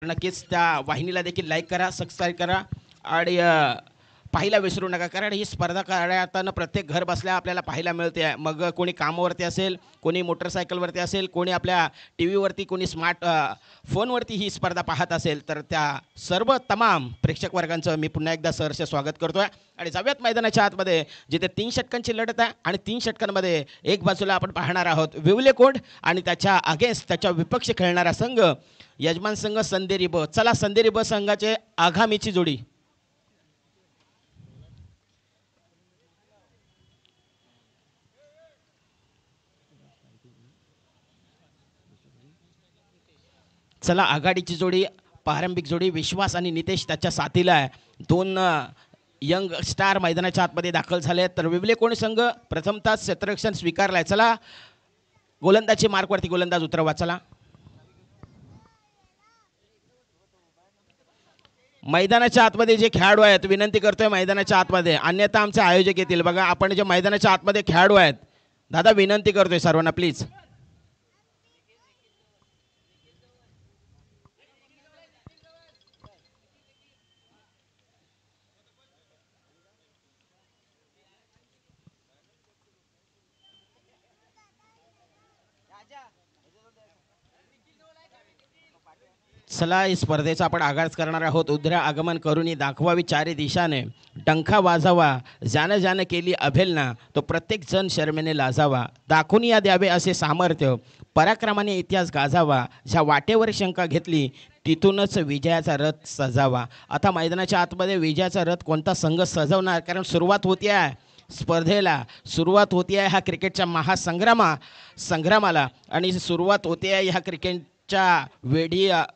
नक्कीच त्या वाहिनीला देखील लाईक करा, सबस्क्राईब करा आणि पाहायला विसरू नका. कारण ही स्पर्धा करताना प्रत्येक घर बसल्या आपल्याला पाहायला मिळते आहे. मग कोणी कामावरती असेल, कोणी मोटरसायकलवरती असेल, कोणी आपल्या टी व्हीवरती, कोणी स्मार्ट फोनवरती ही स्पर्धा पाहत असेल, तर त्या सर्व तमाम प्रेक्षक वर्गांचं मी पुन्हा एकदा सहर्ष स्वागत करतो आहे. आणि जाऊयात मैदानाच्या आतमध्ये, जिथे 3 षटकांची लढत आहे आणि 3 षटकांमध्ये एक बाजूला आपण पाहणार आहोत विवलेकोंड आणि त्याच्या अगेन्स्ट त्याच्या विपक्ष खेळणारा संघ यजमान संघ संदेरी ब. चला संदेरी ब संघाचे आघामीची जोडी. चला आघाडीची जोडी, प्रारंभिक जोडी विश्वास आणि नितेश त्याच्या साथीला आहे. दोन यंग स्टार मैदानाच्या आतमध्ये दाखल झाले. तर विवलेकोंड संघ प्रथमतः क्षेत्ररक्षण स्वीकारलाय. चला गोलंदाजी मार्कवरती गोलंदाज उतरवा. चला मैदानाच्या आतमध्ये जे खेळाडू आहेत, विनंती करतोय मैदानाच्या आतमध्ये, अन्यथा आमचे आयोजक येतील. बघा आपण जे मैदानाच्या आतमध्ये खेळाडू आहेत, दादा विनंती करतोय सर्वांना प्लीज. चला या स्पर्धेचा आपण आगाज करणार आहोत. उद्रा आगमन करूनी दाखवावी चारी दिशाने, डंखा वाजावा ज्यानं ज्यानं केली अभेलना, तो प्रत्येक जण शर्मेने लाजावा. दाखवून या द्यावे असे सामर्थ्य, पराक्रमाने इतिहास गाजावा. ज्या वाटेवर शंका घेतली तिथूनच विजयाचा रथ सजावा. आता मैदानाच्या आतमध्ये विजयाचा रथ कोणता संघ सजवणार, कारण सुरुवात होती आहे स्पर्धेला, सुरुवात होती आहे ह्या क्रिकेटच्या संग्रामाला आणि सुरुवात होते आहे ह्या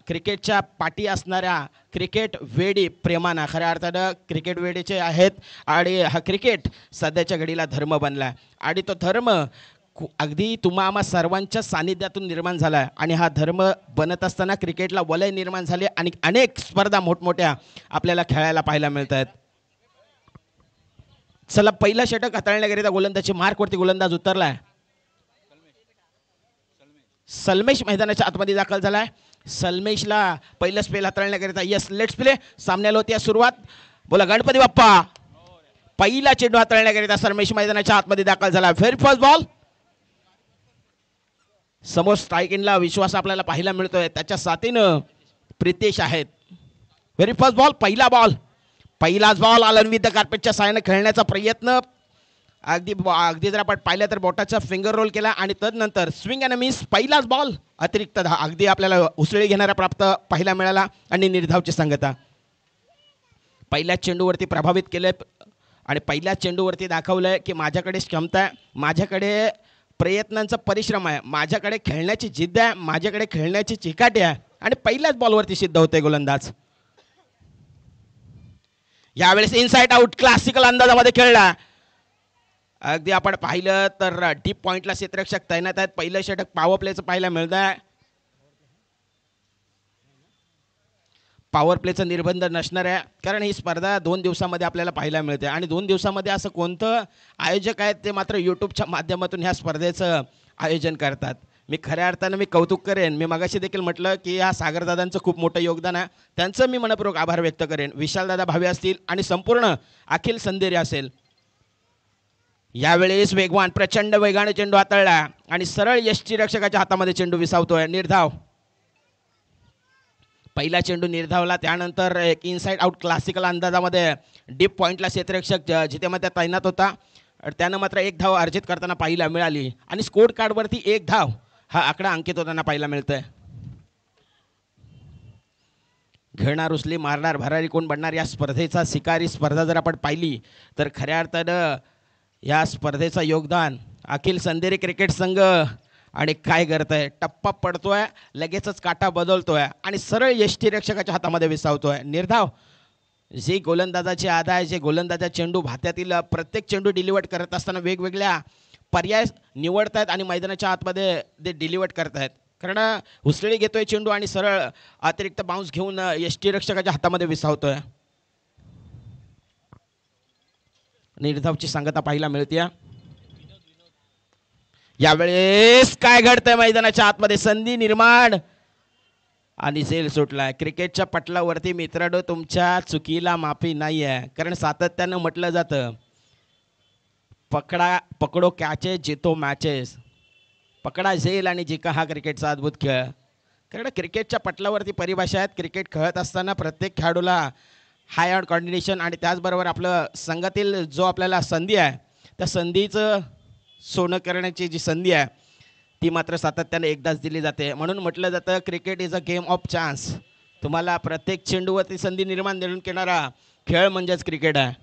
क्रिकेटच्या पाठी असणाऱ्या क्रिकेट वेडी प्रेमाना. खऱ्या अर्थानं क्रिकेट वेडीचे आहेत आणि हा क्रिकेट सध्याच्या घडीला धर्म बनला आहे आणि तो धर्म अगदी तुम्हा आम्हा सर्वांच्या सानिध्यातून निर्माण झाला आहे. आणि हा धर्म बनत असताना क्रिकेटला वलय निर्माण झाले आणि अनेक स्पर्धा मोठमोठ्या आपल्याला खेळायला पाहायला मिळत आहेत. चला पहिला षटक हाताळण्याकरिता गोलंदाजी मार्कवरती गोलंदाज उतरला आहे. सलमेश मैदानाच्या आतमध्ये दाखल झालाय. सलमेशला पहिलं स्पेल हाताळण्याकरिता यस लेट्स प्ले. सामन्याला होती सुरुवात. बोला गणपती बाप्पा. पहिला चेंडू हाताळण्याकरिता सलमेश मैदानाच्या आतमध्ये दाखल झाला. Very first ball. समोर स्ट्राईक इनला विश्वास आपल्याला पाहायला मिळतोय, त्याच्या साथीनं प्रितेश आहेत. व्हेरी फर्स्ट बॉल, पहिलाच बॉल आलन विथ द कार्पेटच्या साहाय्याने खेळण्याचा प्रयत्न. अगदी जर आपण पाहिलं तर बोटाचा फिंगर रोल केला आणि तदनंतर स्विंग अँड मिस. पहिलाच बॉल अतिरिक्त 10. अगदी आपल्याला उसळी घेणारा प्राप्त पाहायला मिळाला आणि निर्धावची संगता. पहिल्याच चेंडूवरती प्रभावित केलंय आणि पहिल्याच चेंडूवरती दाखवलंय की माझ्याकडे क्षमता आहे, माझ्याकडे प्रयत्नांचा परिश्रम आहे, माझ्याकडे खेळण्याची जिद्द आहे, माझ्याकडे खेळण्याची चिकाटी आहे आणि पहिल्याच बॉलवरती सिद्ध होते गोलंदाज. यावेळेस इनसाइड आउट क्लासिकल अंदाजामध्ये खेळला. अगदी आपण पाहिलं तर डीप पॉइंटला क्षेत्ररक्षक तैनात आहेत. पहिलं षटक पॉवर प्लेचं पाहायला मिळत आहे. पॉवर प्लेचं निर्बंध नसणार आहे, कारण ही स्पर्धा 2 दिवसामध्ये आपल्याला पाहायला मिळते आणि 2 दिवसामध्ये असं कोणतं आयोजक आहेत ते मात्र यूट्यूबच्या माध्यमातून ह्या स्पर्धेचं आयोजन करतात. मी खऱ्या अर्थानं मी कौतुक करेन. मी मगाशी देखील म्हटलं की ह्या सागरदादांचं खूप मोठं योगदान आहे, त्यांचं मी मनपूर्वक आभार व्यक्त करेन. विशालदादा भावे असतील आणि संपूर्ण अखिल संदेरी असेल. यावेळेस वेगवान प्रचंड वेगाने चेंडू हाताळला आणि सरळ यष्टीरक्षकाच्या हातामध्ये चेंडू विसावतोय. निर्धाव. पहिला चेंडू निर्धावला, त्यानंतर एक इनसाइड आउट क्लासिकल अंदाजामध्ये डीप पॉइंटला क्षेत्ररक्षक जिथे मध्ये तैनात होता, त्यानं मात्र 1 धाव अर्जित करताना पाहायला मिळाली आणि स्कोर कार्डवरती 1 धाव हा आकडा अंकित होताना पाहायला मिळतोय. घेणार उचली मारणार भरारी कोण बनणार या स्पर्धेचा शिकारी स्पर्धा जर आपण पाहिली तर खऱ्या अर्थानं या स्पर्धेचं योगदान अखिल संदेरी क्रिकेट संघ. आणि काय करतोय, टप्पा पडतोय, लगेचच काटा बदलतोय आणि सरळ यष्टीरक्षकाच्या हातामध्ये विसावतोय. निर्धाव. जे गोलंदाजाची आदा आहे, जे गोलंदाजा चेंडू भात्यातील प्रत्येक चेंडू डिलिव्हर करत असताना वेगवेगळ्या पर्याय निवडतायत आणि मैदानाच्या आतमध्ये ते डिलिव्हर करतायत. कारण उसळी घेतोय चेंडू आणि सरळ अतिरिक्त बाउन्स घेऊन यष्टीरक्षकाच्या हातामध्ये विसावतोय. निर्धावची सांगता पाहायला मिळते. यावेळेस काय घडतंय मैदानाच्या आतमध्ये, संधी निर्माण आणि झेल सुटला. क्रिकेटच्या पटलावरती मित्रांनो तुमच्या चुकीला माफी नाही आहे, कारण सातत्यानं म्हटलं जातं पकडो कॅचेस जितो मॅचेस. पकडा झेल आणि जिका हा क्रिकेटचा अद्भुत खेळ. कारण क्रिकेटच्या पटलावरती परिभाषा आहेत. क्रिकेट खेळत असताना प्रत्येक खेळाडूला हाय ऑन कॉर्डिनेशन आणि त्याचबरोबर आपलं संघातील जो आपल्याला संधी आहे त्या संधीचं सोनं करण्याची जी संधी आहे ती मात्र सातत्याने एकदाच दिली जाते. म्हणून म्हटलं जातं cricket is a game of chance. तुम्हाला प्रत्येक चेंडूवरती संधी निर्माण देऊन येणारा खेळ म्हणजेच क्रिकेट आहे.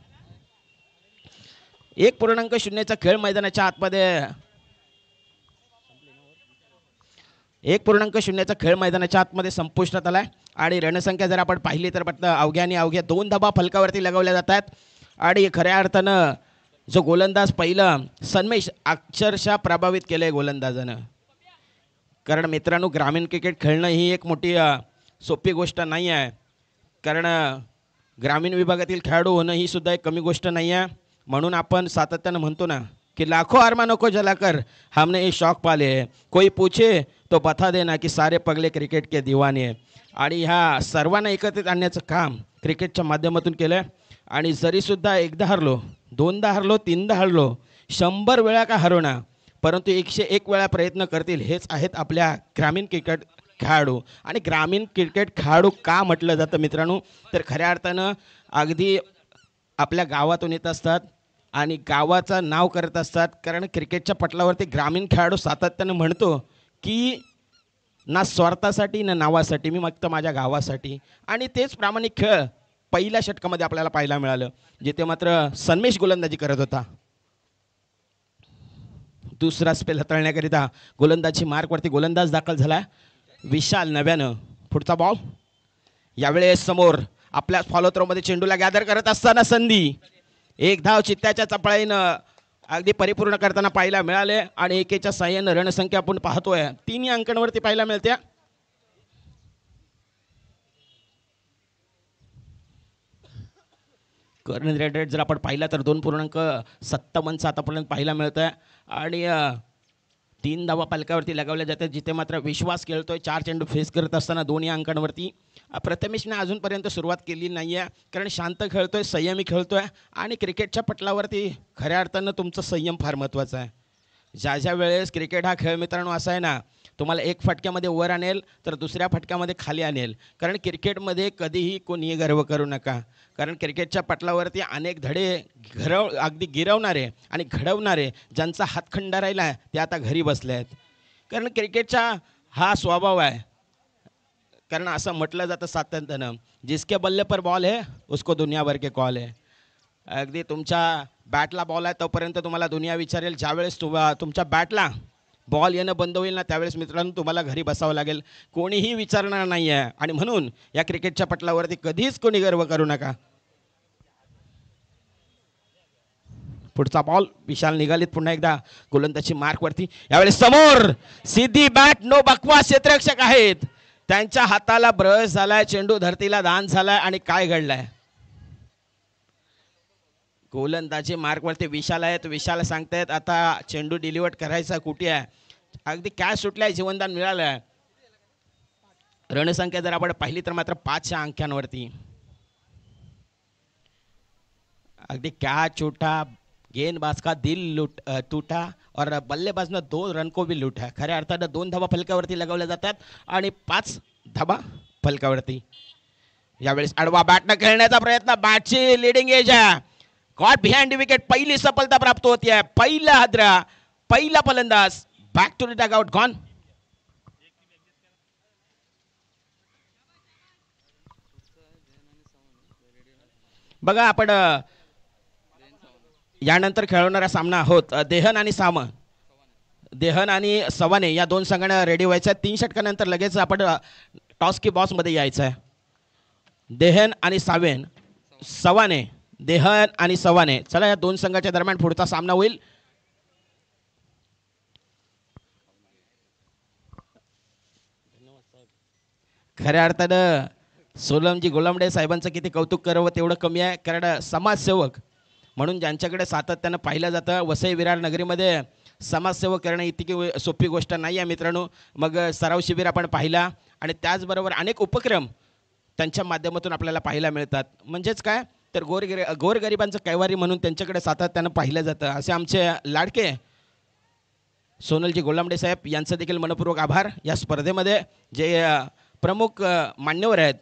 1.0चा खेळ मैदानाच्या आतमध्ये 1.0चा खेळ मैदानाच्या आतमध्ये संपुष्टात आलाय आणि रणसंख्या जर आपण पाहिली तर अवघ्या 2 धाबा फलकावरती लगवल्या जातात. आणि खऱ्या अर्थानं जो गोलंदाज पहिलं सन्मेश अक्षरशः प्रभावित केलंय गोलंदाजानं. कारण मित्रांनो ग्रामीण क्रिकेट खेळणं ही एक मोठी सोपी गोष्ट नाही आहे. कारण ग्रामीण विभागातील खेळाडू होणं ही सुद्धा एक कमी गोष्ट नाही आहे. म्हणून आपण सातत्यानं म्हणतो ना कि लाखों अरमानों को जलाकर हमने ये शौक पाले. कोई पूछे तो बता देना कि सारे पगले क्रिकेट के दीवाने. आणि ह्या सर्वांना एकत्रित आणण्याचं काम क्रिकेटच्या माध्यमातून केलं. आणि जरीसुद्धा एकदा हरलो, दोनदा हरलो, तीनदा हरलो, 100 वेळा का हरवणार, परंतु 101 वेळा प्रयत्न करतील. हेच आहेत आपल्या ग्रामीण क्रिकेट खेळाडू. आणि ग्रामीण क्रिकेट खेळाडू का म्हटलं जातं मित्रांनो, तर खऱ्या अर्थानं अगदी आपल्या गावातून येत असतात आणि गावाचं नाव करत असतात. कारण क्रिकेटच्या पटलावरती ग्रामीण खेळाडू सातत्यानं म्हणतो की ना स्वार्थासाठी ना नावासाठी, मी फक्त माझ्या गावासाठी. आणि तेच प्रामाणिक खेळ पहिल्या षटकामध्ये आपल्याला पाहायला मिळालं, जिथे मात्र सन्मेश गोलंदाजी करत होता. दुसरा स्पेल हाताळण्याकरिता गोलंदाजी मार्कवरती गोलंदाज दाखल झाला विशाल नव्यानं. पुढचा बॉल यावेळेस समोर आपल्या फॉलो थ्रोमध्ये चेंडूला गॅदर करत असताना संधी. एक धाव चित्त्याच्या चपळाईनं अगदी परिपूर्ण करताना पाहायला मिळाले. आणि एकेच्या साह्यानं रणसंख्या आपण पाहतोय 3 अंकांवरती पाहायला मिळते. कर्न रेट जर आपण पाहिला तर 2.57 आतापर्यंत पाहायला मिळत आहे. आणि 3 धावा पालकावरती लगावल्या जातात, जिथे मात्र विश्वास खेळतोय 4 चेंडू फेस करत असताना 2 अंकांवरती. प्रथमेशने अजूनपर्यंत सुरुवात केली नाही आहे, कारण शांत खेळतोय, संयमी खेळतोय. आणि क्रिकेटच्या पटलावरती खऱ्या अर्थानं तुमचं संयम फार महत्त्वाचं आहे. ज्या वेळेस क्रिकेट हा खेळ मित्रांनो असा आहे ना, तुम्हाला एक फटक्यामध्ये वर आणेल तर दुसऱ्या फटक्यामध्ये खाली आणेल. कारण क्रिकेटमध्ये कधीही कोणीही गर्व करू नका. कारण क्रिकेटच्या पटलावरती अनेक धडे अगदी गिरवणारे आणि घडवणारे ज्यांचा हातखंडा राहिला ते आता घरी बसले आहेत. कारण क्रिकेटचा हा स्वभाव आहे. कारण असं म्हटलं जातं सातत्यानं, जिसके बल्ले पर बॉल है उसको दुनिया भर के कॉल है. अगदी तुमच्या बॅटला बॉल आहे तोपर्यंत तुम्हाला दुनिया विचारेल. ज्यावेळेस तुमच्या बॅटला बॉल येणं बंद होईल ना, त्यावेळेस मित्रांनो तुम्हाला घरी बसावं लागेल. कोणीही विचारणार नाही आहे. आणि म्हणून या क्रिकेटच्या पटलावरती कधीच कोणी गर्व करू नका. पुढचा बॉल विशाल निघालीत पुन्हा एकदा गोलंदाजी मार्कवरती. यावेळेस समोर सीधी बॅट, नो बकवास. क्षेत्ररक्षक आहेत, त्यांच्या हाताला ब्रश झालाय, चेंडू धरतीला दान झालाय. आणि काय घडलंय, गोलंदाजी मार्कवरती विशाल आहेत. विशाल सांगतायत आता चेंडू डिलिव्हर करायचा कुठे आहे. अगदी कॅच सुटलाय, जीवनदान मिळालंय. रणसंख्या जर आपण पाहिली तर मात्र 5 अंकांवरती. अगदी कॅच छूटा, गेंदबाज का दिल टूटा और बल्लेबाज ने 2 रन को भी लूटा. खऱ्या अर्थानं 2 धाबा फलकावरती लगवल्या जातात आणि 5 धाबा फलकावरती. यावेळेस आडवा बॅटनं खेळण्याचा प्रयत्न, बॅटची लिडिंग एज आहे. गॉट बिहाइंड विकेट, पहिली सफलता प्राप्त होती आहे. पहिला हादरा, पहिला फलंदाज back to the dugout gone. बघा आपण यानंतर खेळवणारा सामना आहोत देहन आणि सवाने या 2 संघांना रेडी व्हायचं आहे. 3 षटकानंतर लगेच आपण टॉस की बॉस मध्ये यायचं आहे. देहन आणि सवाने, देहन आणि सवाने. चला या 2 संघाच्या दरम्यान पुढचा सामना होईल. खऱ्या अर्थानं सोलमजी गोलामडे साहेबांचं किती कौतुक करावं तेवढं कमी आहे. कारण समाजसेवक म्हणून ज्यांच्याकडे सातत्यानं पाहिलं जातं, वसई विरार नगरीमध्ये समाजसेवक करणं इतकी सोपी गोष्ट नाही आहे मित्रांनो. मग सराव शिबिर आपण पाहिला आणि त्याचबरोबर अनेक उपक्रम त्यांच्या माध्यमातून आपल्याला पाहायला मिळतात. म्हणजेच काय तर गोरगरिबांचं कैवारी म्हणून त्यांच्याकडे सातत्यानं पाहिलं जातं. असे आमचे लाडके सोनलजी गोलामडे साहेब यांचं देखील मनपूर्वक आभार. या स्पर्धेमध्ये जे प्रमुख मान्यवर आहेत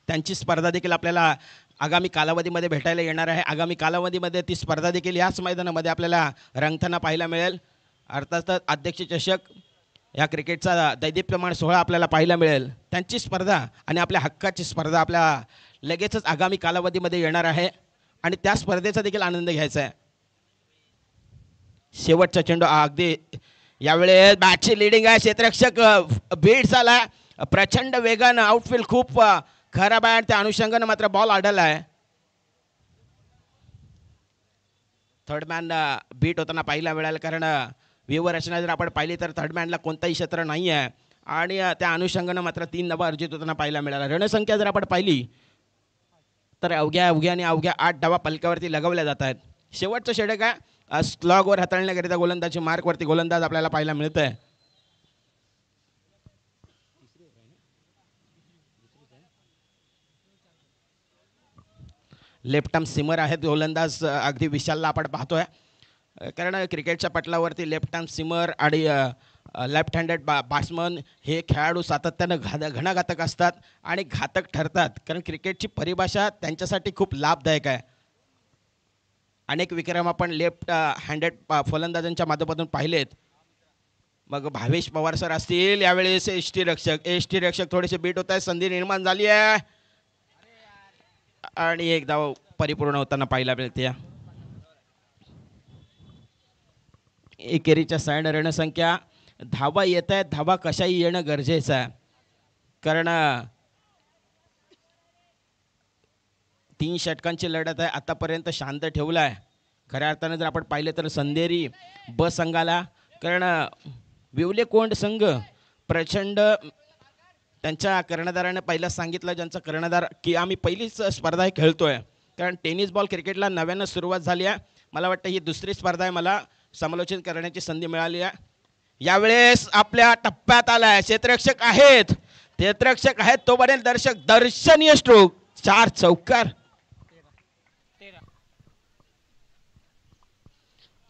त्यांची स्पर्धा देखील आपल्याला आगामी कालावधीमध्ये भेटायला येणार आहे. आगामी कालावधीमध्ये ती स्पर्धा देखील याच मैदानामध्ये आपल्याला रंगताना पाहायला मिळेल. अर्थातच अध्यक्ष चषक या क्रिकेटचा दैदिप्यमान सोहळा आपल्याला पाहायला मिळेल. त्यांची स्पर्धा आणि आपल्या हक्काची स्पर्धा आपल्या लगेचच आगामी कालावधीमध्ये येणार आहे आणि त्या स्पर्धेचा देखील आनंद घ्यायचा आहे. शेवटचा चेंडू अगदी यावेळेस बॅटची लिडिंग आहे. क्षेत्ररक्षक बीट झाला प्रचंड वेगानं. आउटफील्ड खूप खराब आहे आणि त्या अनुषंगानं मात्र बॉल अडला आहे. थर्ड मॅन बीट होताना पाहायला मिळालं कारण व्यूवर रचना जर आपण पाहिली तर थर्ड मॅनला कोणताही क्षेत्र नाही आहे आणि त्या अनुषंगानं मात्र 3 धावा अर्जित होताना पाहायला मिळाला. रणसंख्या जर आपण पाहिली तर अवघ्या आणि अवघ्या 8 धावा पलकावरती लगवल्या जात आहेत. शेवटचं षटक आहे स्लॉगवर हाताळण्याकरिता गोलंदाजी मार्कवरती गोलंदाज आपल्याला पाहायला मिळत आहे. लेफ्ट आर्म सिमर आहेत गोलंदाज अगदी विशालला आपण पाहतोय कारण क्रिकेटच्या पटलावरती लेफ्ट आर्म सिमर आणि लेफ्ट हँडेड बॅट्समन हे खेळाडू सातत्यानं घणाघातक असतात आणि घातक ठरतात कारण क्रिकेटची परिभाषा त्यांच्यासाठी खूप लाभदायक आहे. अनेक विक्रम आपण लेफ्ट हँडेड फलंदाजांच्या माध्यमातून पाहिलेत. मग भावेश पवार सर असतील यावेळेस एस टी रक्षक थोडेसे बीट होत आहे. संधी निर्माण झाली आहे आणि एक धाव परिपूर्ण होताना पाहायला मिळते. एकेरीच्या साइड रणसंख्या धावा येत आहेत. धावा कशाही येणं गरजेचं आहे कारण 3 षटकांची लढत आहे. आतापर्यंत शांत ठेवला आहे खऱ्या अर्थानं जर आपण पाहिलं तर संदेरी ब संघाला कारण विवले कोंड संघ प्रचंड त्यांच्या कर्णधाराने पहिलाच सांगितलं ज्यांचा कर्णधार की आम्ही पहिलीच स्पर्धा खेळतोय कारण टेनिस बॉल क्रिकेटला नव्यानं सुरुवात झाली आहे. मला वाटतं ही दुसरी स्पर्धा आहे मला समालोचन करण्याची संधी मिळाली आहे. यावेळेस आपल्या टप्प्यात आलाय. क्षेत्ररक्षक आहेत तो बनेल दर्शनीय स्ट्रोक 4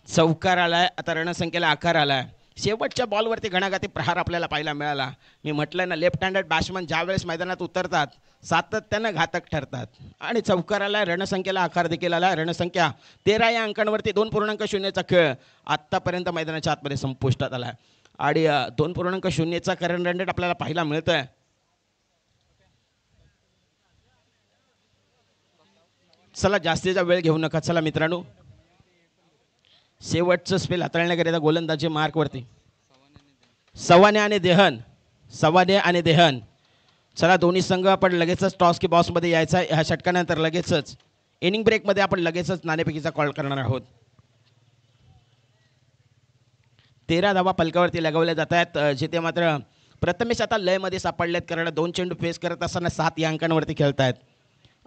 चौकार आलाय. आता रणसंख्येला आकार आलाय. शेवटच्या बॉलवरती घणाघाती प्रहार आपल्याला पाहायला मिळाला. मी म्हटलं ना लेफ्ट हँडेड बॅट्समन ज्यावेळेस मैदानात उतरतात सातत्यानं घातक ठरतात आणि चौकार आलाय. रणसंख्येला आकार देखील आला. रणसंख्या 13 या अंकांवरती 2.0चा खेळ आत्तापर्यंत मैदानाच्या आतमध्ये संपुष्टात आला आणि 2.0चा करंट रन रेट आपल्याला पाहायला मिळतोय. चला जास्तीचा वेळ घेऊ नका. चला मित्रांनो शेवटचं स्पेल हाताळण्याकरिता गोलंदाजी मार्कवरती सवाने आणि देहन. चला दोन्ही संघ आपण लगेचच टॉस की बॉसमध्ये यायचा आहे. ह्या षटकानंतर लगेचच इनिंग ब्रेकमध्ये आपण लगेचच नाणेफेकीचा कॉल करणार आहोत. 13 धावा पलकावरती लगवल्या जात आहेत जिथे मात्र प्रथमेश आता लयमध्ये सापडलेत कारण 2 चेंडू फेस करत असताना 7 या अंकांवरती खेळत आहेत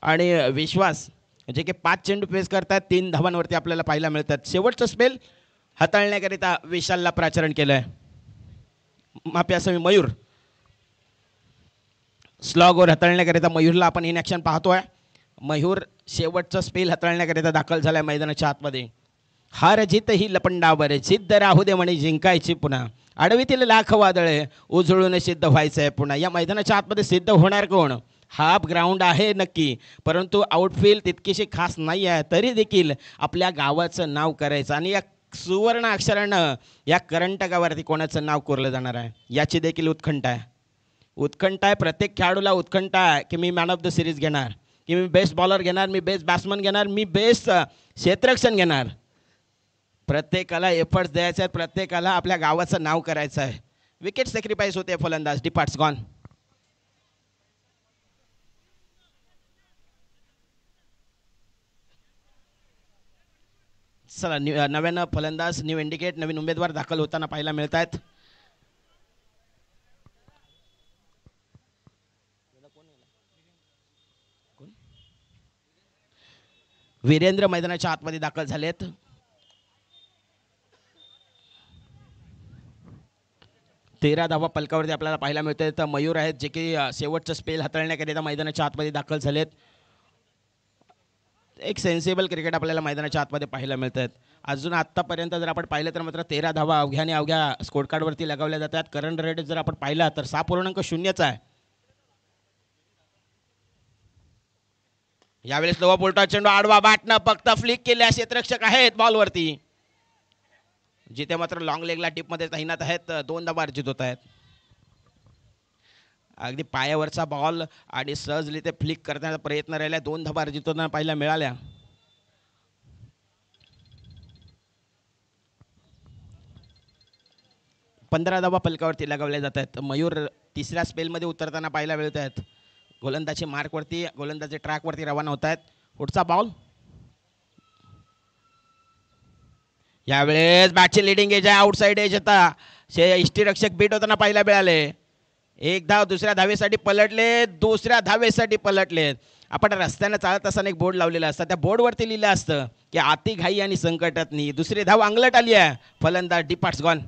आणि विश्वास जे की 5 चेंडू फेस करतात 3 धावांवरती आपल्याला पाहायला मिळतात. शेवटचं स्पेल हाताळण्याकरिता विशालला प्राचरण केलंय. माफी असावी मयूर स्लॉगवर हाताळण्याकरिता मयूरला आपण इन ॲक्शन पाहतोय. मयूर शेवटचा स्पेल हाताळण्याकरिता दाखल झालाय मैदानाच्या आतमध्ये. हार जित ही लपंडावर सिद्ध राहू दे म्हणे जिंकायची पुन्हा. आडवीतील लाख वादळे उजळून सिद्ध व्हायचंय पुन्हा. या मैदानाच्या आतमध्ये सिद्ध होणार कोण? हाफ ग्राउंड आहे नक्की परंतु आउटफील्ड तितकीशी खास नाही आहे. तरी देखील आपल्या गावाचं नाव करायचं आणि या सुवर्ण अक्षरानं या करंटकावरती कोणाचं नाव कोरलं जाणार आहे याची देखील उत्कंठा आहे. प्रत्येक खेळाडूला उत्कंठा आहे की मी मॅन ऑफ द सिरीज घेणार, की मी बेस्ट बॉलर घेणार, मी बेस्ट बॅट्समन घेणार, मी बेस्ट क्षेत्ररक्षण घेणार. प्रत्येकाला एफर्ट्स द्यायचे आहेत. प्रत्येकाला आपल्या गावाचं नाव करायचं आहे. विकेट सॅक्रिफाईस होते. फलंदाज डिपार्ट्स गॉन. चला नव्यानं फलंदाज न्यू इंडिकेट नवीन उमेदवार दाखल होताना पाहायला मिळत आहेत. वीरेंद्र मैदानाच्या आतमध्ये दाखल झालेत. 13 धावा पलकावरती आपल्याला पाहायला मिळतोय. तर मयूर आहेत जे की शेवटचा स्पेल हाताळण्याकरिता मैदानाच्या आतमध्ये दाखल झालेत. एक सेन्सिबल क्रिकेट आपल्याला मैदानाच्या आतमध्ये पाहायला मिळत आहेत. अजून आत्तापर्यंत जर आपण पाहिलं तर मात्र 13 धावा अवघ्याने अवघ्या स्कोर कार्डवरती लगावल्या जातात. करंट रेट जर आपण पाहिला तर 6.0 आहे. यावेळेस लोवा बोलटा चेंडू आडवा बॅटनं फक्त फ्लिक केल्या. क्षेत्ररक्षक आहेत बॉलवरती, जिथे मात्र लॉंग लेगला टिपमध्ये तैनात आहेत. 2 धावा अर्जित होत आहेत. अगदी पायावरचा बॉल आणि सहजली ते फ्लिक करण्याचा प्रयत्न राहिला. 2 धावा अर्जित होताना पाहायला मिळाल्या. 15 धावा पलकावरती लगावल्या जात आहेत. मयूर तिसऱ्या स्पेलमध्ये उतरताना पाहायला मिळत आहेत. गोलंदाजी मार्कवरती गोलंदाजी ट्रॅकवरती रवाना होत आहेत. पुढचा बॉल यावेळेस बॅटची लिडिंग एज आहे. आउटसाइड एज आता यष्टीरक्षक बीट होताना पाहायला मिळाले. एक धाव दुसऱ्या धावेसाठी पलटले, दुसऱ्या धावेसाठी पलटले. आपण रस्त्याने चालत असताना एक बोर्ड लावलेला असतं, त्या बोर्डवरती लिहिलं असतं की आती घाई आणि संकटातनी. दुसरी धाव अंगलट आली आहे. फलंदाज डिपार्ट्स गॉन.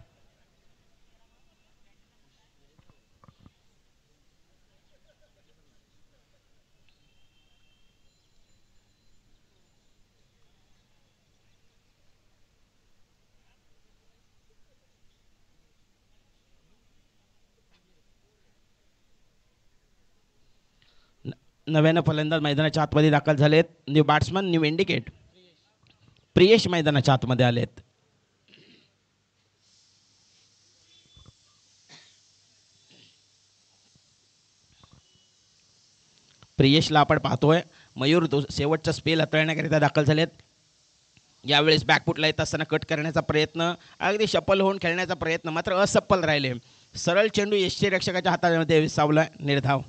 नव्यानं फलंदाज मैदानाच्या आतमध्ये दाखल झालेत. New batsman new indicate. Priyesh मैदानाच्या आतमध्ये आलेत. प्रियेशला आपण पाहतोय. मयूर शेवटचा स्पेल हाताळण्याकरिता दाखल झालेत. यावेळेस बॅकफुटला येत असताना कट करण्याचा प्रयत्न, अगदी सफल होऊन खेळण्याचा प्रयत्न मात्र असफल राहिले. सरळ चेंडू यष्टीरक्षकाच्या हातामध्ये विसावला. निर्धाव.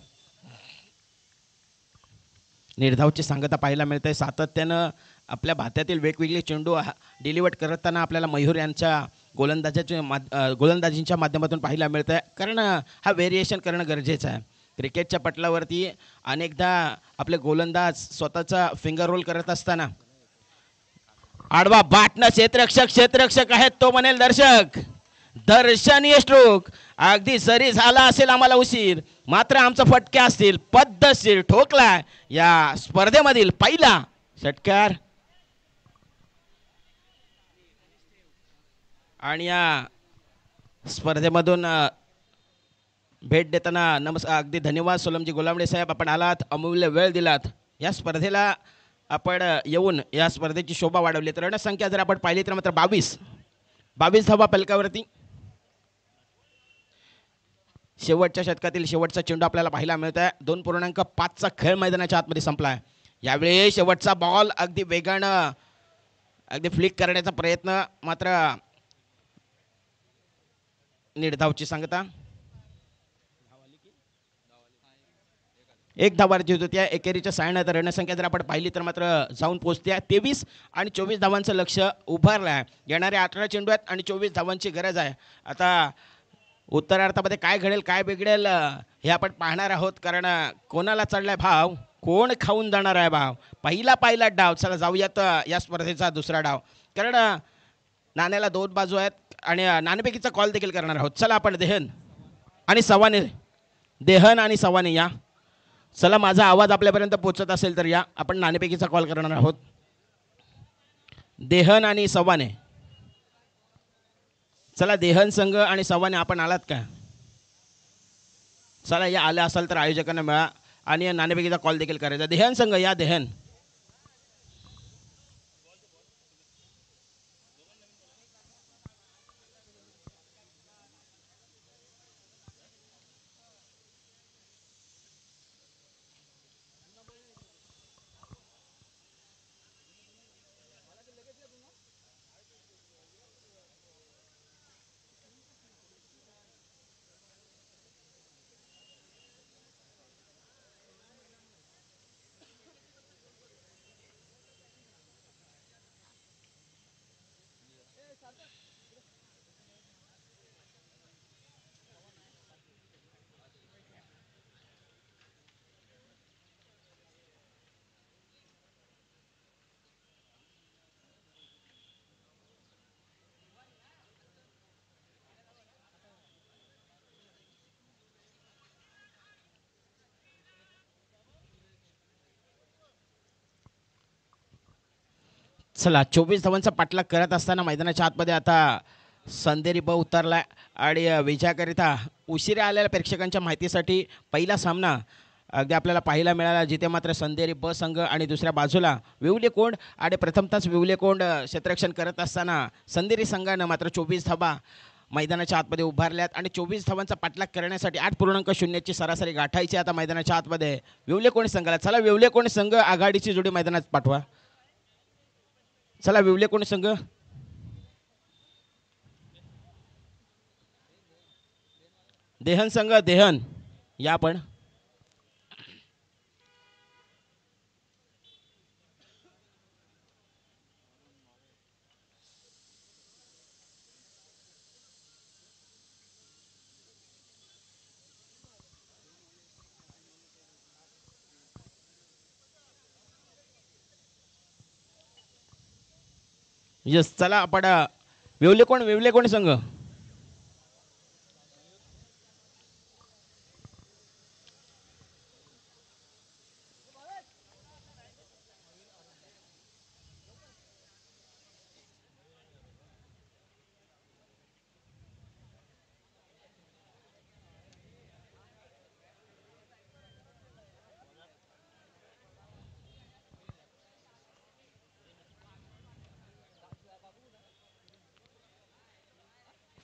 निर्धावची सांगता पाहायला मिळते. सातत्यानं आपल्या भात्यातील वेगवेगळे चेंडू डिलिव्हर करताना आपल्याला मयूर यांच्या गोलंदाजींच्या माध्यमातून पाहायला मिळतं आहे. कारण हा व्हेरिएशन करणं गरजेचं आहे. क्रिकेटच्या पटलावरती अनेकदा आपले गोलंदाज स्वतःचा फिंगर रोल करत असताना आडवा बॅटनं क्षेत्ररक्षक आहेत तो म्हणेल दर्शक. दर्शनीय स्ट्रोक. अगदी जरी झाला असेल आम्हाला उशीर, मात्र आमचं फटके असतील पद्धतशीर ठोकला. या स्पर्धेमधील पहिला षटकार आणि या स्पर्धेमधून भेट देताना नमस्कार, अगदी धन्यवाद सोलमजी गोलामडे साहेब. आपण आलात, अमूल्य वेळ दिलात. या स्पर्धेला आपण येऊन या स्पर्धेची शोभा वाढवली. तर रणसंख्या जर आपण पाहिली तर मात्र 22 धावा पलकावरती. शेवटच्या षटकातील शेवटचा चेंडू आपल्याला पाहायला मिळत आहे. 2.5चा खेळ मैदानाच्या आतमध्ये संपला आहे. यावेळी शेवटचा बॉल अगदी वेगानं अगदी फ्लिक करण्याचा प्रयत्न, मात्र निर्धावची सांगता. एक धावा अर्जित होत्या. एकेरीच्या सायनात रणसंख्या जर आपण पाहिली तर मात्र जाऊन पोहोचते. 23 आणि 24 धावांचं लक्ष उभारलं आहे. येणारे 18 चेंडू आहेत आणि 24 धावांची गरज आहे. आता उत्तरार्धामध्ये काय घडेल काय बिघडेल हे आपण पाहणार आहोत. कारण कोणाला चढलाय भाव, कोण खाऊन जाणार आहे भाव. पहिला डाव. चला जाऊयात या स्पर्धेचा दुसरा डाव. कारण नाण्याला 2 बाजू आहेत आणि नाणेफेकीचा कॉल देखील करणार आहोत. चला आपण देहन आणि सवाने या. चला माझा आवाज आपल्यापर्यंत पोहोचत असेल तर या. आपण नाणेफेकीचा कॉल करणार आहोत. देहन आणि सवाने. चला देहन संघ आणि सवाने आपण आलात का? चला या आल्या असाल तर आयोजकांना मिळा आणि नाणेफेकीचा कॉल देखील करायचा. देहन संघ या. देहन चला 24 धावांचा पाठलाग करत असताना मैदानाच्या आतमध्ये आता संदेरी ब उतरलाय आणि विजयाकरिता उशिरा आलेल्या प्रेक्षकांच्या माहितीसाठी पहिला सामना अगदी आपल्याला पाहायला मिळाला, जिथे मात्र संदेरी ब संघ आणि दुसऱ्या बाजूला विवलेकोंड आणि प्रथमतःच विवलेकोंड क्षेत्ररक्षण करत असताना संदेरी संघानं मात्र 24 धावा मैदानाच्या आतमध्ये उभारल्यात आणि 24 धावांचा पाठलाग करण्यासाठी 8.0 ची सरासरी गाठायची आता मैदानाच्या आतमध्ये विवलेकोंड संघाला. चला विवलेकोंड संघ आघाडीची जोडी मैदानात पाठवा. चला विवलेकोंड संघ. देहन संघ, देहन या पण. यस, चला आपण विवलेकोंड संघ.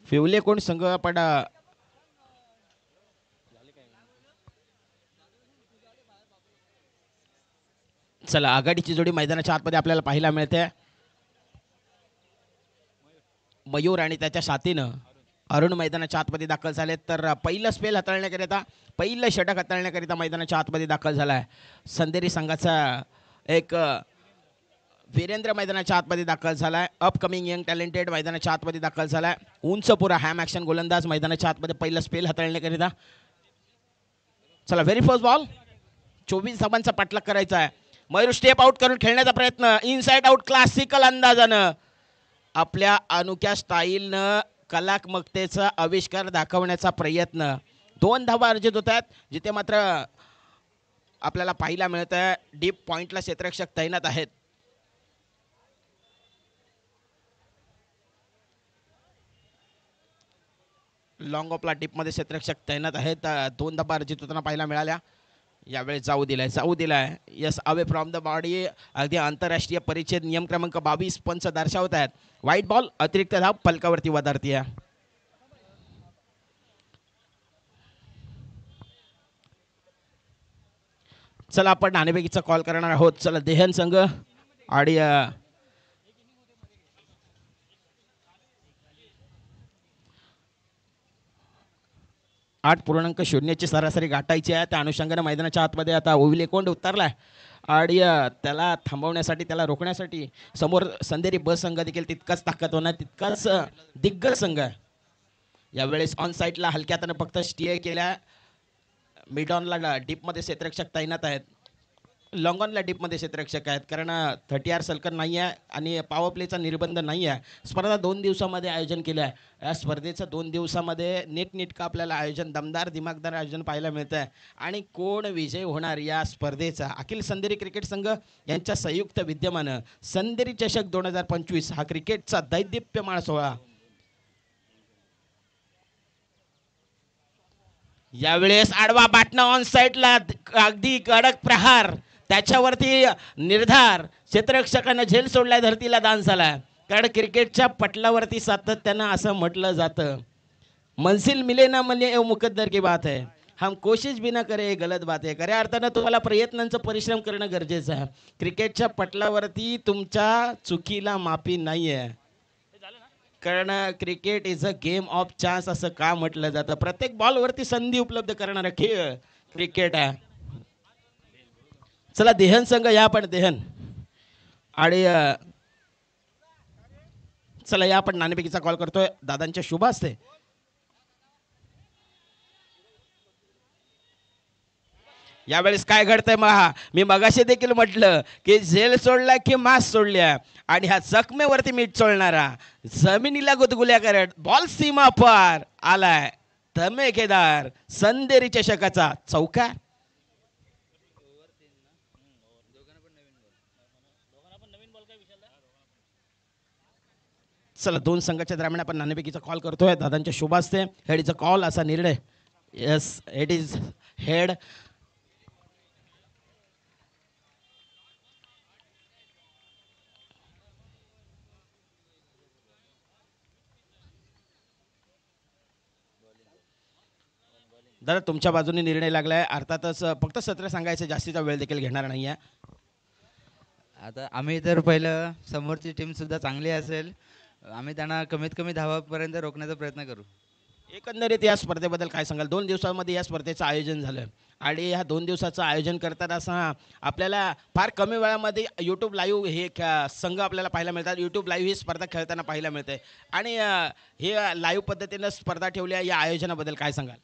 विवलेकोंड संघ आपण चला आघाडीची जोडी मैदानाच्या आतमध्ये आपल्याला पाहायला मिळते. मयूर आणि त्याच्या साथीनं अरुण मैदानाच्या आतमध्ये दाखल झाले. तर पहिलं स्पेल हाताळण्याकरिता, पहिलं षटक हाताळण्याकरिता मैदानाच्या आतमध्ये दाखल झालाय संदेरी संघाचा एक वीरेंद्र मैदानाच्या आतमध्ये दाखल झालाय. अपकमिंग यंग टॅलेंटेड मैदानाच्या आतमध्ये दाखल झालाय. उंचपुरा हॅम ॲक्शन गोलंदाज मैदानाच्या आतमध्ये पहिलं स्पेल हाताळण्याकरिता. चला व्हेरी फर्स्ट बॉल. 24 धावांचा पाठलाग करायचा आहे. मयूर स्टेप आउट करून खेळण्याचा प्रयत्न, इनसाइड आउट क्लासिकल अंदाजानं आपल्या अनोख्या स्टाईलनं कलात्मकतेचा आविष्कार दाखवण्याचा प्रयत्न. 2 धावा अर्जित होत आहेत, जिथे मात्र आपल्याला पाहायला मिळत आहे डीप पॉइंटला क्षेत्ररक्षक तैनात आहेत. लॉंग ऑफला डीपमध्ये क्षेत्ररक्षक तैनात आहेत. 2 धावा अर्जित होताना पाहायला मिळाल्या. यावेळी जाऊ दिलाय. Yes, away from the body. अगदी आंतरराष्ट्रीय परिच्छेद नियम क्रमांक 22 पंच दर्शवत आहेत. व्हाईट बॉल, अतिरिक्त धाव फलकावरती वधारतीय. चला आपण नाणेफेकीचा कॉल करणार आहोत. चला देहन संघ आणि 8.0 ची सरासरी गाठायची आहे. त्या अनुषंगाने मैदानाच्या आतमध्ये आता विवलेकोंड उतरलाय आणि त्याला थांबवण्यासाठी, त्याला रोखण्यासाठी समोर संदेरी ब संघ देखील तितकाच ताकदवान आहे, तितकाच दिग्गज संघ आहे. यावेळेस ऑन साईडला हलक्या हाताने फक्त स्टिअर केल्या. मिड ऑनला डीपमध्ये क्षेत्ररक्षक तैनात आहेत. लॉंग ऑनला डीपमध्ये क्षेत्ररक्षक आहेत, कारण 30R सलकर नाही आहे आणि पॉवर प्लेचा निर्बंध नाही आहे. स्पर्धा 2 दिवसामध्ये आयोजन केलं आहे. या स्पर्धेचं 2 दिवसामध्ये नीटनेटकं आपल्याला आयोजन, दमदार दिमागदार आयोजन पाहायला मिळतं आहे. आणि कोण विजय होणार या स्पर्धेचा, अखिल संदेरी क्रिकेट संघ यांच्या संयुक्त विद्यमानं संदेरी चषक 2025 हा क्रिकेटचा दैदिप्यमान सोहळा. यावेळेस आडवा बाटणं ऑन साईडला, अगदी कडक प्रहार, त्याच्यावरती निर्धार. क्षेत्ररक्षकांना झेल सोडलाय, धरतीला दान झालाय. कारण क्रिकेटच्या पटलावरती सातत्यानं असं म्हटलं जातं, मंजिल मिले ना मने मुकद्दर की बात है, हम कोशिश भी ना करे गलत बात है. खऱ्या अर्थानं तुम्हाला प्रयत्नांचं परिश्रम करणं गरजेचं आहे. क्रिकेटच्या पटलावरती तुमच्या चुकीला माफी नाही आहे, कारण cricket is a game of chance असं का म्हटलं जातं. प्रत्येक बॉलवरती संधी उपलब्ध करणारा खेळ क्रिकेट आहे. चला देहन संघ या पण देहन आणि चला या पण नाणेफेकीचा कॉल करतोय दादांच्या शुभ हस्ते. यावेळेस काय घडतंय महा, मी मगाशी देखील म्हटलं की झेल सोडला की मास सोडल्या, आणि ह्या जखमेवरती मीठ सोडणारा, जमिनीला गुदगुल्या करत बॉल सीमा पार आलाय धमेकेदार संदेरी चषकाचा चौकार. चला दोन संघाच्या दरम्यान आपण नाणेफेकीचा कॉल करतोय दादांच्या शुभास्ते. हेड इज अ कॉल असा निर्णय. Yes it is head. दादा तुमच्या बाजूने निर्णय लागलाय. अर्थातच फक्त सत्र सांगायचं, जास्तीचा वेळ देखील घेणार नाही आहे. आता आम्ही तर पहिलं समोरची टीमसुद्धा चांगली असेल, आम्ही त्यांना कमीत कमी धावापर्यंत रोखण्याचा प्रयत्न करू. एकंदरीत या स्पर्धेबद्दल काय सांगाल? 2 दिवसांमध्ये या स्पर्धेचं आयोजन झालं आणि ह्या 2 दिवसाचं आयोजन करताना असं आपल्याला फार कमी वेळामध्ये यूट्यूब लाईव्ह हे संघ आपल्याला पाहायला मिळतात. यूट्यूब लाईव्ह ही स्पर्धा खेळताना पाहायला मिळते आणि हे लाईव्ह पद्धतीनं स्पर्धा ठेवल्या, या आयोजनाबद्दल काय सांगाल?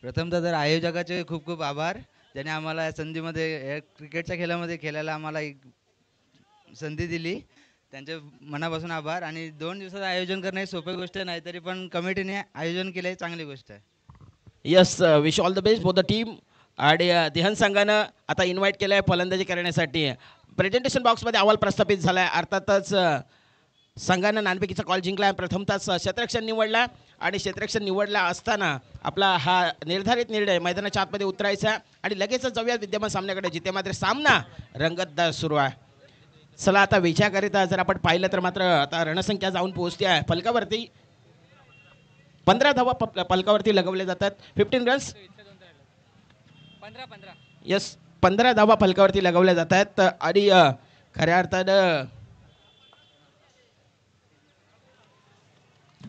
प्रथमतः तर आयोजकाचे खूप खूप आभार, ज्याने आम्हाला या संधीमध्ये या क्रिकेटच्या खेळामध्ये खेळायला आम्हाला एक संधी दिली. त्यांचे मनापासून आभार. आणि 2 दिवसाचं आयोजन करणे ही सोपी गोष्ट नाही, तरी पण कमिटीने आयोजन केलं ही चांगली गोष्ट आहे. Yes wish all the best for the team. आणि देहन संघानं आता इन्व्हाइट केलं आहे फलंदाजी करण्यासाठी. प्रेझेंटेशन बॉक्समध्ये अहवाल प्रस्थापित झाला आहे. अर्थातच संघानं नाणेफेकीचा कॉल जिंकला आहे. प्रथमतःच क्षेत्ररक्षण निवडला आणि क्षेत्ररक्षण निवडला असताना आपला हा निर्धारित निर्णय मैदानाच्या आतमध्ये उतरायचा आणि लगेचच जाऊया विद्यमान सामन्याकडे, जिथे मात्र सामना रंगतदार सुरू आहे. चला आता विजयाकरिता जर आपण पाहिलं तर मात्र आता रणसंख्या जाऊन पोहोचते आहे फलकावरती. 15 धावा फलकावरती लगवले जातात. 15 रन्स. 15. यस 15 धावा फलकावरती लगवल्या जातात आणि खऱ्या अर्थानं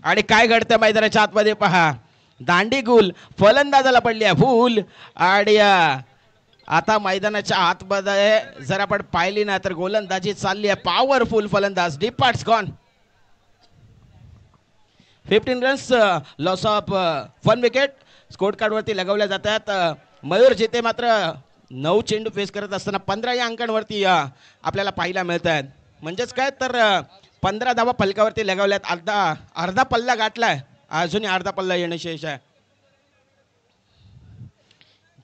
आणि काय घडतं मैदानाच्या आतमध्ये पहा. दांडी गुल फलंदाजाला पडली आहे फूल आणि आता मैदानाच्या आतमध्ये जर आपण पाहिली ना तर गोलंदाजी चालली आहे पॉवरफुल फलंदाज. Deep parts gone. 15 runs loss of 1 wicket score कार्डवरती लगवल्या जातात. मयूर जिथे मात्र 9 चेंडू फेस करत असताना 15 या अंकांवरती आपल्याला पाहायला मिळत आहेत. म्हणजेच काय तर 15 धावा फलकावरती लगवल्यात. अर्धा पल्ला गाठलाय, अजूनही अर्धा पल्ला येणं शेष आहे.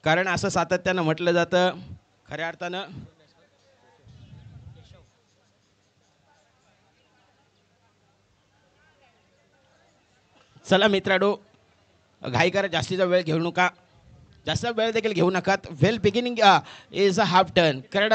कारण असं सातत्यानं म्हटलं जातं खऱ्या अर्थानं चला मित्रांनो घाई करा, जास्तीचा वेळ घेऊ नका, जास्त वेळ देखील घेऊ नका. Well beginning is a half turn. कारण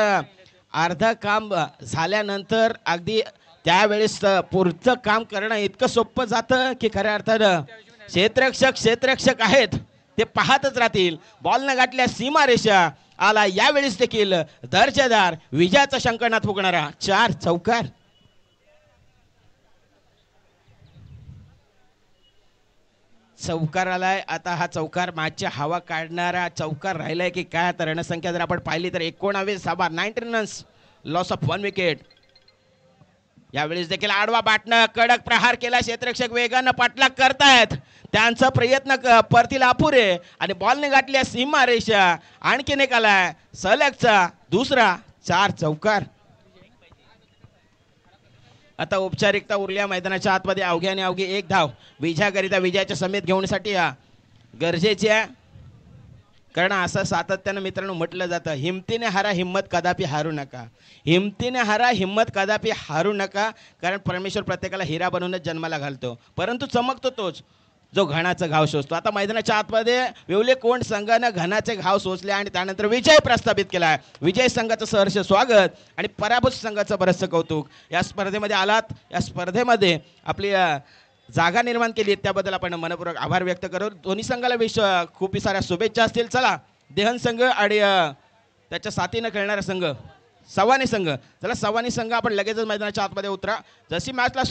अर्धा काम झाल्यानंतर अगदी त्यावेळेस पुढचं काम करणं इतकं सोपं जातं की खऱ्या अर्थानं क्षेत्ररक्षक आहेत ते पाहतच राहतील. बॉल न गाठल्या सीमारेषा आला यावेळेस देखील दर्जेदार विजयाचा शंकनाथ फुकणारा 4 चौकार. चौकार आलाय. आता हा चौकार मॅचच्या हवा काढणारा चौकार राहिलाय की काय? आता रणसंख्या जर आपण पाहिली तर 19 धावा 19 रन्स लॉस ऑफ 1 विकेट. यावेळेस देखील आडवा बाटणं कडक प्रहार केला. क्षेत्ररक्षक वेगानं पाठलाग करतायत. त्यांचा प्रयत्न परतील अपुरे आणि बॉलने गाठल्या सीमारेषा. आणखीन एक आलाय सलगचा दुसरा 4 चौकार. आता औपचारिकता उरल्या मैदानाच्या आतमध्ये. अवघ्याने अवघी 1 धाव विजयाकरिता विजयाच्या समेत घेऊनसाठी गरजेची आहे. कारण असं सातत्यानं मित्रांनो म्हटलं जातं हिमतीने हारा हिम्मत कदापि हारू नका. हिमतीने हारा हिम्मत कदापि हारू नका. कारण परमेश्वर प्रत्येकाला हिरा बनवूनच जन्माला घालतो, परंतु चमकतो तोच जो घणाचं घाव शोधतो. आता मैदानाच्या आतमध्ये वेवले कोण संघानं घणाचे घाव सोसले आणि त्यानंतर विजय प्रस्थापित केला आहे. विजय संघाचं सहर्ष स्वागत आणि पराभूत संघाचं बरंचसं कौतुक. या स्पर्धेमध्ये आलात, या स्पर्धेमध्ये आपली जागा निर्माण केली त्याबद्दल आपण मनपूर्वक आभार व्यक्त करू. दोन्ही संघाला खूप साऱ्या शुभेच्छा असतील. चला देहन संघ आणि त्याच्या साथीनं खेळणारा संघ सवानी संघ. चला सवानी संघ आपण लगेचच मैदानाच्या आतमध्ये उतरा. जशी मॅचला